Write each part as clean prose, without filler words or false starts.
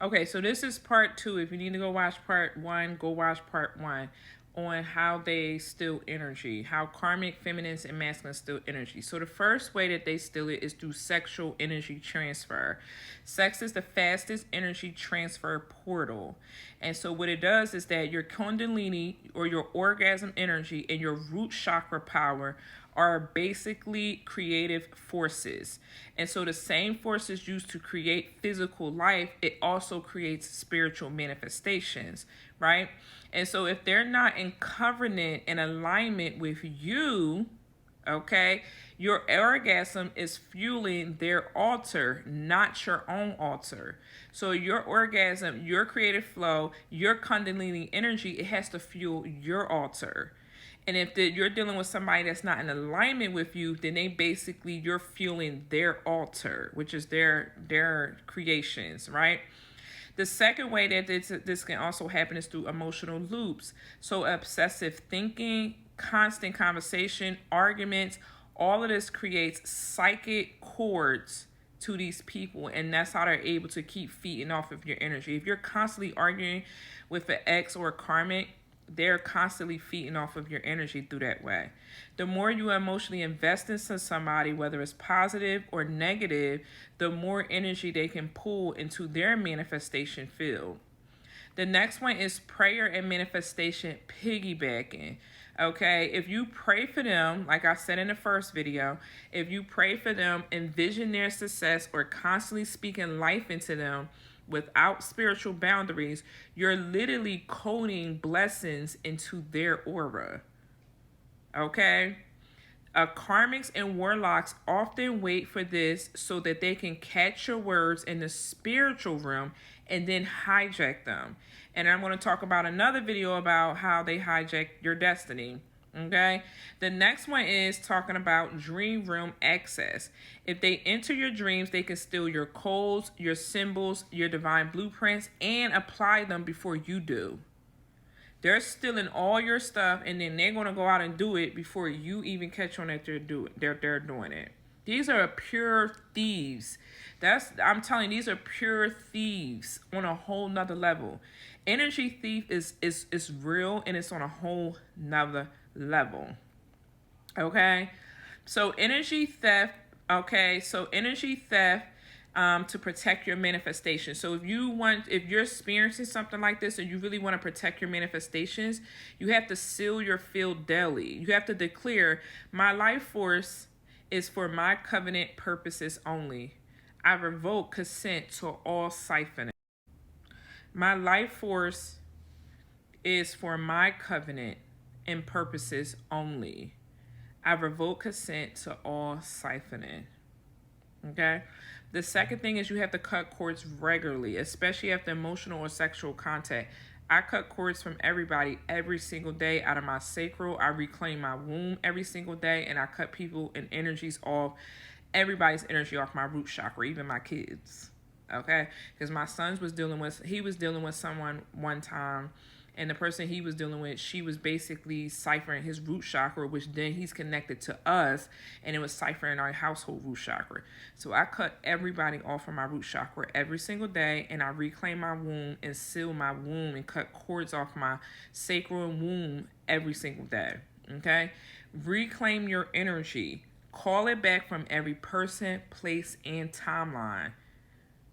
Okay, so this is part 2. If you need to go watch part 1, go watch part 1 on how they steal energy, how karmic feminines and masculines steal energy. So the first way that they steal it is through sexual energy transfer. Sex is the fastest energy transfer portal. And so what it does is that your kundalini or your orgasm energy and your root chakra power are basically creative forces. And so the same forces used to create physical life, it also creates spiritual manifestations, right? And so if they're not in covenant and alignment with you, okay, your orgasm is fueling their altar, not your own altar. So your orgasm, your creative flow, your kundalini energy, it has to fuel your altar. And if you're dealing with somebody that's not in alignment with you, then you're fueling their altar, which is their creations, right? The second way that this can also happen is through emotional loops. So obsessive thinking, constant conversation, arguments, all of this creates psychic cords to these people, and that's how they're able to keep feeding off of your energy. If you're constantly arguing with an ex or a karmic, they're constantly feeding off of your energy through that way. The more you emotionally invest into somebody, whether it's positive or negative, the more energy they can pull into their manifestation field. The next one is prayer and manifestation piggybacking. Okay, if you pray for them, like I said in the first video, if you pray for them, envision their success, or constantly speaking life into them, without spiritual boundaries, you're literally coding blessings into their aura. Okay? Karmics and warlocks often wait for this so that they can catch your words in the spiritual realm and then hijack them. And I'm going to talk about another video about how they hijack your destiny. Okay, the next one is talking about dream realm access. If they enter your dreams, they can steal your codes, your symbols, your divine blueprints, and apply them before you do. They're stealing all your stuff, and then they're going to go out and do it before you even catch on that they're doing it. These are pure thieves. I'm telling you, these are pure thieves on a whole nother level. Energy thief is real, and it's on a whole nother level. Okay, so energy theft. To protect your manifestation. So if you're experiencing something like this and you really want to protect your manifestations, you have to seal your field daily. You have to declare, my life force is for my covenant purposes only. I revoke consent to all siphoning. My life force is for my covenant and purposes only. I revoke consent to all siphoning. Okay? The second thing is you have to cut cords regularly, especially after emotional or sexual contact. I cut cords from everybody every single day out of my sacral. I reclaim my womb every single day, and I cut people and energies off, everybody's energy off my root chakra, even my kids. Okay? Because my son was dealing with someone one time, and the person he was dealing with, she was basically ciphering his root chakra, which then he's connected to us, and it was ciphering our household root chakra. So I cut everybody off from my root chakra every single day, and I reclaim my womb and seal my womb and cut cords off my sacral and womb every single day. Okay? Reclaim your energy. Call it back from every person, place, and timeline.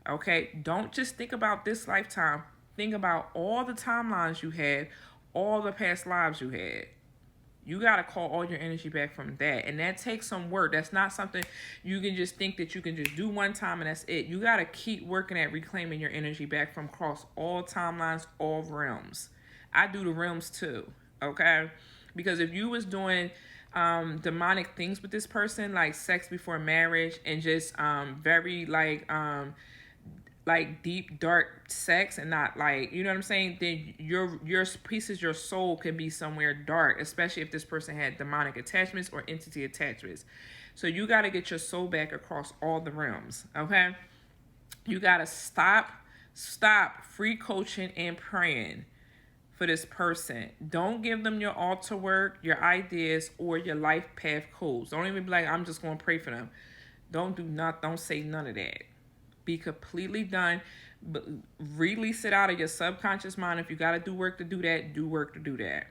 Okay? Don't just think about this lifetime. Think about all the timelines you had, all the past lives you had. You got to call all your energy back from that. And that takes some work. That's not something you can just think that you can just do one time and that's it. You got to keep working at reclaiming your energy back from across all timelines, all realms. I do the realms too, okay? Because if you was doing demonic things with this person, like sex before marriage and just very like deep dark sex and not like, you know what I'm saying, then your pieces, your soul can be somewhere dark, especially if this person had demonic attachments or entity attachments. So you got to get your soul back across all the realms. Okay, you got to stop free coaching and praying for this person. Don't give them your altar work, your ideas, or your life path codes. Don't even be like, I'm just going to pray for them. Don't say none of that. be completely done. But release it out of your subconscious mind. If you got to do work to do that, do work to do that.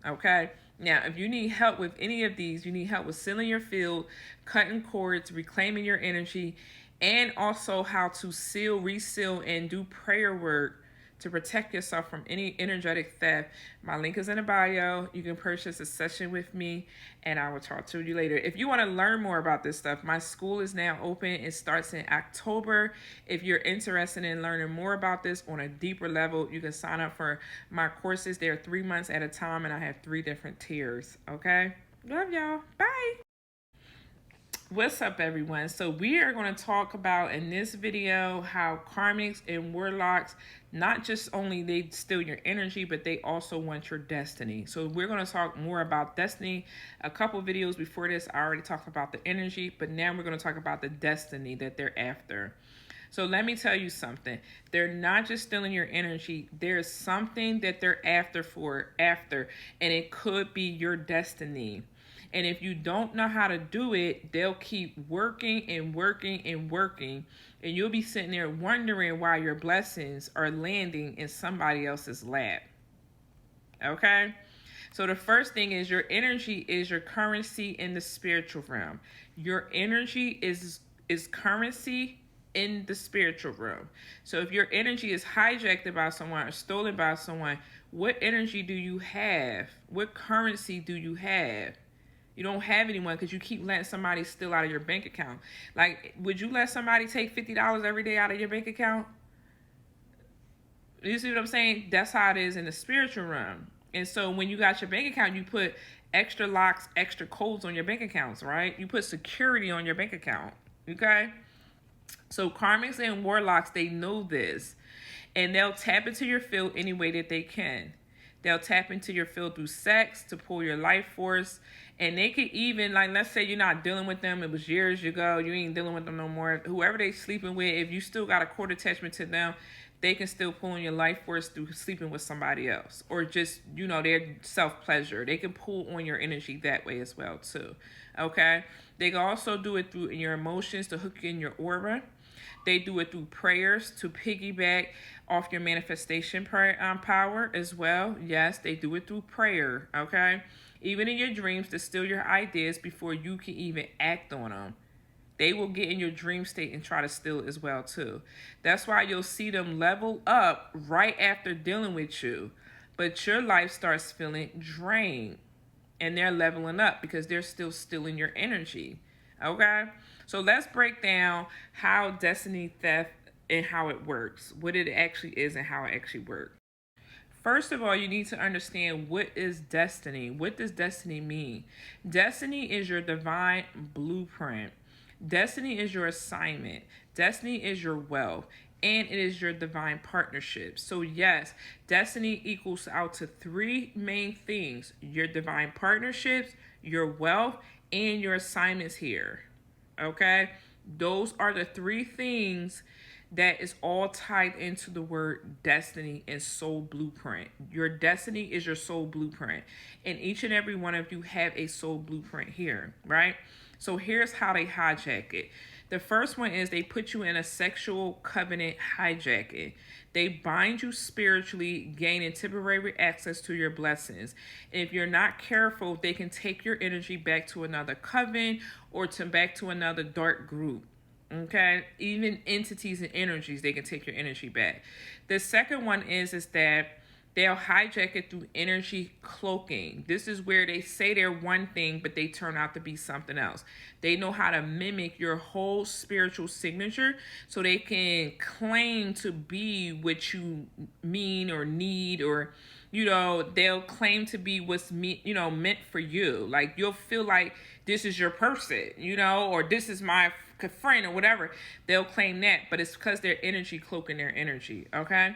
Okay. Now, if you need help with any of these, you need help with sealing your field, cutting cords, reclaiming your energy, and also how to seal, reseal, and do prayer work to protect yourself from any energetic theft. My link is in the bio. You can purchase a session with me, and I will talk to you later. If you want to learn more about this stuff, my school is now open. It starts in October. If you're interested in learning more about this on a deeper level, you can sign up for my courses. They're 3 months at a time, and I have 3 different tiers. Okay? Love y'all. Bye. What's up, everyone? So we are going to talk about in this video how karmics and warlocks, not just only they steal your energy, but they also want your destiny. So we're going to talk more about destiny. A couple videos before this, I already talked about the energy, but now we're going to talk about the destiny that they're after. So let me tell you something. They're not just stealing your energy. There's something that they're after, and it could be your destiny. And if you don't know how to do it, they'll keep working and working and working. And you'll be sitting there wondering why your blessings are landing in somebody else's lap. Okay? So the first thing is your energy is your currency in the spiritual realm. Your energy is currency in the spiritual realm. So if your energy is hijacked by someone or stolen by someone, what energy do you have? What currency do you have? You don't have anyone because you keep letting somebody steal out of your bank account. Like, would you let somebody take $50 every day out of your bank account? You see what I'm saying? That's how it is in the spiritual realm. And so when you got your bank account, you put extra locks, extra codes on your bank accounts, right? You put security on your bank account, okay? So karmics and warlocks, they know this. And they'll tap into your field any way that they can. They'll tap into your field through sex to pull your life force. And they could even, like, let's say you're not dealing with them. It was years ago. You ain't dealing with them no more. Whoever they sleeping with, if you still got a cord attachment to them, they can still pull on your life force through sleeping with somebody else. Or just, their self-pleasure. They can pull on your energy that way as well, too. Okay? They can also do it through your emotions to hook you in your aura. They do it through prayers to piggyback off your manifestation power as well. Yes, they do it through prayer, okay? Even in your dreams to steal your ideas before you can even act on them. They will get in your dream state and try to steal it as well, too. That's why you'll see them level up right after dealing with you. But your life starts feeling drained. And they're leveling up because they're still stealing your energy, okay? So let's break down how destiny theft and how it works, what it actually is and how it actually works. First of all, you need to understand what is destiny. What does destiny mean? Destiny is your divine blueprint. Destiny is your assignment. Destiny is your wealth. And it is your divine partnership. So yes, destiny equals out to 3 main things: your divine partnerships, your wealth, and your assignments here. Okay? Those are the 3 things that is all tied into the word destiny and soul blueprint. Your destiny is your soul blueprint. And each and every one of you have a soul blueprint here, right? So here's how they hijack it. The first one is they put you in a sexual covenant hijacking. They bind you spiritually, gaining temporary access to your blessings. And if you're not careful, they can take your energy back to another coven or back to another dark group. Okay? Even entities and energies, they can take your energy back. The second one is that they'll hijack it through energy cloaking. This is where they say they're one thing, but they turn out to be something else. They know how to mimic your whole spiritual signature so they can claim to be what you mean or need, or, they'll claim to be what's meant for you. Like, you'll feel like this is your person, or this is my friend or whatever. They'll claim that, but it's because they're energy cloaking their energy, okay?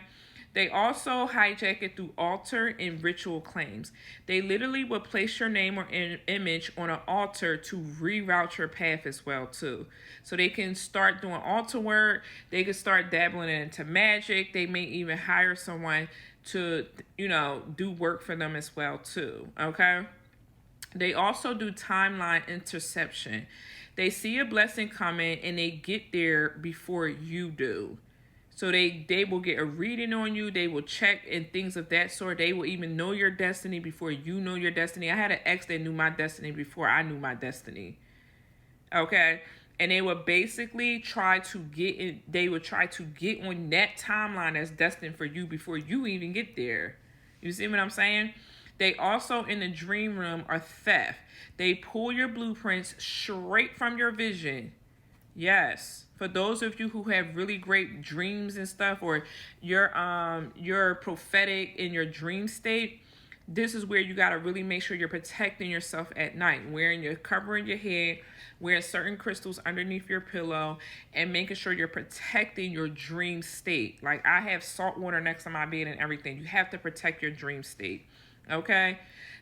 They also hijack it through altar and ritual claims. They literally will place your name or image on an altar to reroute your path as well, too. So they can start doing altar work. They can start dabbling into magic. They may even hire someone to, do work for them as well, too. Okay? They also do timeline interception. They see a blessing coming and they get there before you do. So they will get a reading on you. They will check and things of that sort. They will even know your destiny before you know your destiny. I had an ex that knew my destiny before I knew my destiny. Okay. And they would basically try to get in, they would try to get on that timeline that's destined for you before you even get there. You see what I'm saying? They also in the dream room are theft. They pull your blueprints straight from your vision. Yes. For those of you who have really great dreams and stuff, or you're prophetic in your dream state, this is where you got to really make sure you're protecting yourself at night, covering your head, wearing certain crystals underneath your pillow, and making sure you're protecting your dream state. Like I have salt water next to my bed and everything. You have to protect your dream state. Okay?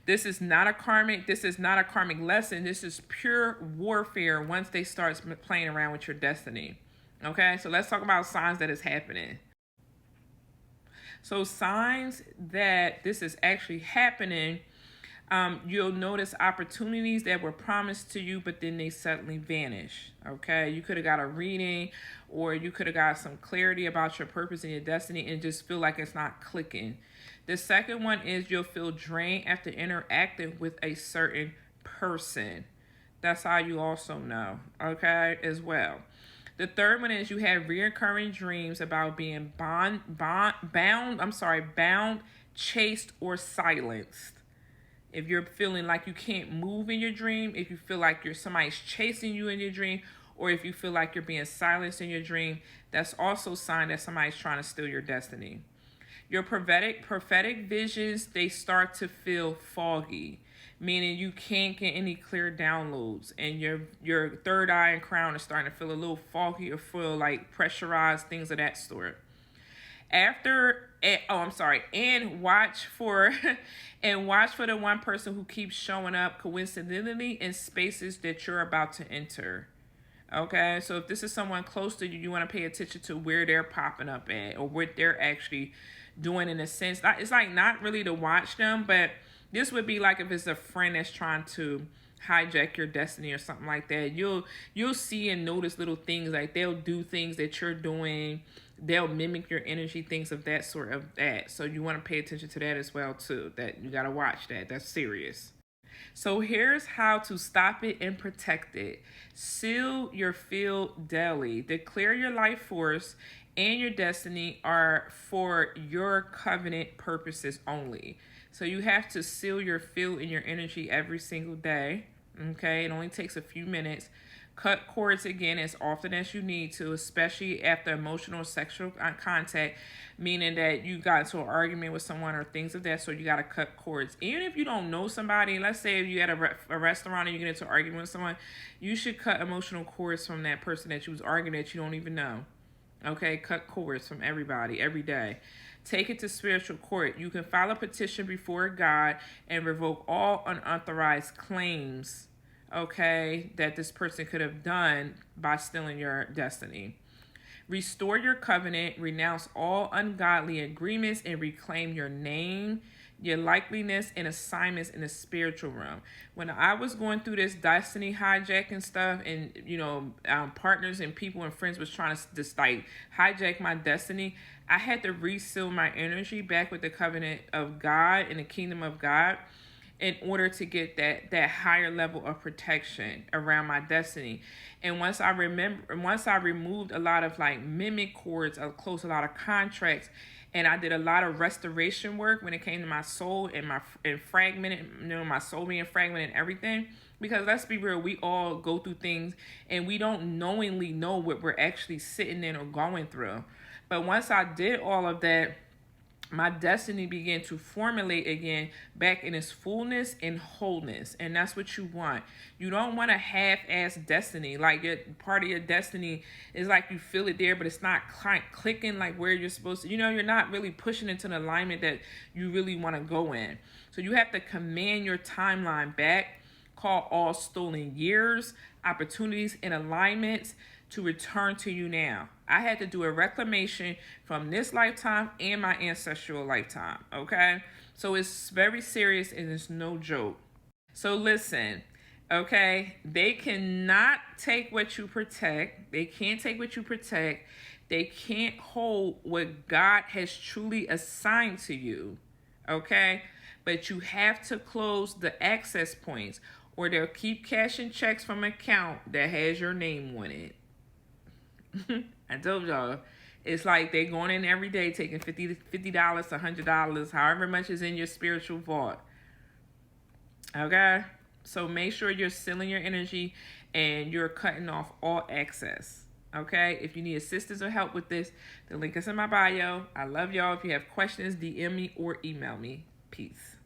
This is not a karmic lesson. This is pure warfare once they start playing around with your destiny. Okay? So let's talk about signs that is happening. So signs that this is actually happening, you'll notice opportunities that were promised to you, but then they suddenly vanish. Okay? You could have got a reading, or you could have got some clarity about your purpose and your destiny and just feel like it's not clicking. The second one is you'll feel drained after interacting with a certain person. That's how you also know, okay, as well. The third one is you have reoccurring dreams about being bound, chased, or silenced. If you're feeling like you can't move in your dream, if you feel like somebody's chasing you in your dream, or if you feel like you're being silenced in your dream, that's also a sign that somebody's trying to steal your destiny. Your prophetic visions, they start to feel foggy, meaning you can't get any clear downloads, and your third eye and crown is starting to feel a little foggy or feel like pressurized, things of that sort. And watch for the one person who keeps showing up coincidentally in spaces that you're about to enter. Okay, so if this is someone close to you, you want to pay attention to where they're popping up at, or what they're actually doing in a sense. It's like not really to watch them, but this would be like if it's a friend that's trying to hijack your destiny or something like that. You'll see and notice little things, like they'll do things that you're doing. They'll mimic your energy, things of that sort of that. So you want to pay attention to that as well too. That you got to watch that. That's serious. So here's how to stop it and protect it. Seal your field daily. Declare your life force and your destiny are for your covenant purposes only. So you have to seal your field and your energy every single day. Okay, it only takes a few minutes. Cut cords again as often as you need to, especially after emotional or sexual contact, meaning that you got into an argument with someone or things of that, so you got to cut cords. Even if you don't know somebody, let's say if you at a restaurant and you get into an argument with someone, you should cut emotional cords from that person that you was arguing that you don't even know. Okay, cut cords from everybody every day. Take it to spiritual court. You can file a petition before God and revoke all unauthorized claims, okay, that this person could have done by stealing your destiny. Restore your covenant, renounce all ungodly agreements, and reclaim your name, your likeliness, and assignments in the spiritual realm. When I was going through this destiny hijacking stuff, and partners and people and friends was trying to just like hijack my destiny, I had to reseal my energy back with the covenant of God and the kingdom of God, in order to get that higher level of protection around my destiny. And once I removed a lot of like mimic cords, I closed a lot of contracts, and I did a lot of restoration work when it came to my soul and my soul being fragmented and everything. Because let's be real, we all go through things and we don't knowingly know what we're actually sitting in or going through. But once I did all of that, my destiny began to formulate again back in its fullness and wholeness. And that's what you want. You don't want a half-ass destiny. Like part of your destiny is like you feel it there, but it's not clicking like where you're supposed to. You're not really pushing into an alignment that you really want to go in. So you have to command your timeline back. Call all stolen years, opportunities, and alignments to return to you now. I had to do a reclamation from this lifetime and my ancestral lifetime, okay? So it's very serious and it's no joke. So listen, Okay? They cannot take what you protect. They can't take what you protect. They can't hold what God has truly assigned to you. Okay? But you have to close the access points, or they'll keep cashing checks from an account that has your name on it. I told y'all. It's like they going in every day taking $50, $100, however much is in your spiritual vault. Okay? So make sure you're sealing your energy and you're cutting off all access. Okay? If you need assistance or help with this, the link is in my bio. I love y'all. If you have questions, DM me or email me. Peace.